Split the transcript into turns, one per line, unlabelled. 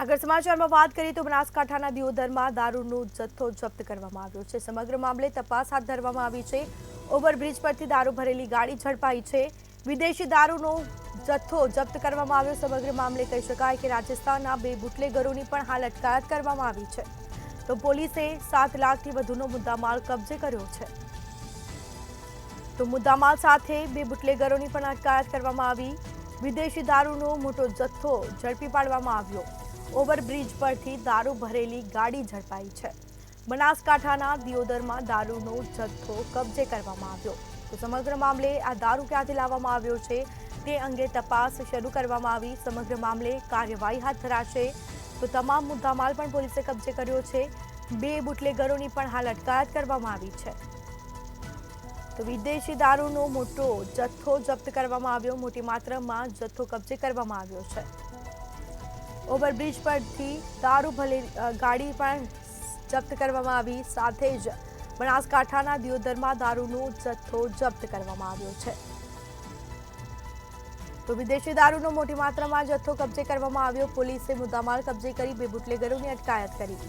આગળ સમાચારમાં વાત કરીએ તો બનાસકાંઠાના દિયોદરમાં દારૂનો જથ્થો જપ્ત કરવામાં આવ્યો છે। સમગ્ર મામલે તપાસ હાથ ધરવામાં આવી છે। ઓવરબ્રિજ પરથી દારૂ ભરેલી ગાડી ઝડપાઈ છે। વિદેશી દારૂનો જથ્થો જપ્ત કરવામાં આવ્યો। સમગ્ર મામલે કહી શકાય કે રાજસ્થાનના 2 બુટલેગરોની પણ હાલ અટકાયત કરવામાં આવી છે। તો પોલીસે 7 લાખથી વધુનો મુદ્દામાલ કબજે કર્યો છે। તો મુદ્દામાલ સાથે 2 બુટલેગરોની પણ અટકાયત કરવામાં આવી। વિદેશી દારૂનો મોટો જથ્થો ઝડપી પાડવામાં આવ્યો। ઓવરબ્રિજ પરથી દારૂ ભરેલી ગાડી ઝડપાઈ છે। બનાસકાંઠાના દિયોદરમાં દારૂનો જથ્થો કબજે કરવામાં આવ્યો। તો સમગ્ર મામલે આ દારૂ ક્યાંથી લાવવામાં આવ્યો છે તે અંગે તપાસ શરૂ કરવામાં આવી। સમગ્ર મામલે કાર્યવાહી હાથ ધરાશે। તો તમામ મુદ્દામાલ પણ પોલીસે કબજે કર્યો છે। 2 બુટલેગરોની પણ હાલ અટકાયત કરવામાં આવી છે। તો વિદેશી દારૂનો મોટો જથ્થો જપ્ત કરવામાં આવ્યો। મોટી માત્રામાં જથ્થો કબજે કરવામાં આવ્યો છે। ઓવરબ્રિજ પરથી દારૂ ભરેલી ગાડી પણ જપ્ત કરવામાં આવી। સાથે જ બનાસકાંઠાના દિયોદરમાં દારૂનો જથ્થો જપ્ત કરવામાં આવ્યો છે। તો વિદેશી દારૂનો મોટી માત્રામાં જથ્થો કબજે કરવામાં આવ્યો। પોલીસે મુદ્દામાલ કબજે કરી 2 બુટલેગરોની અટકાયત કરી।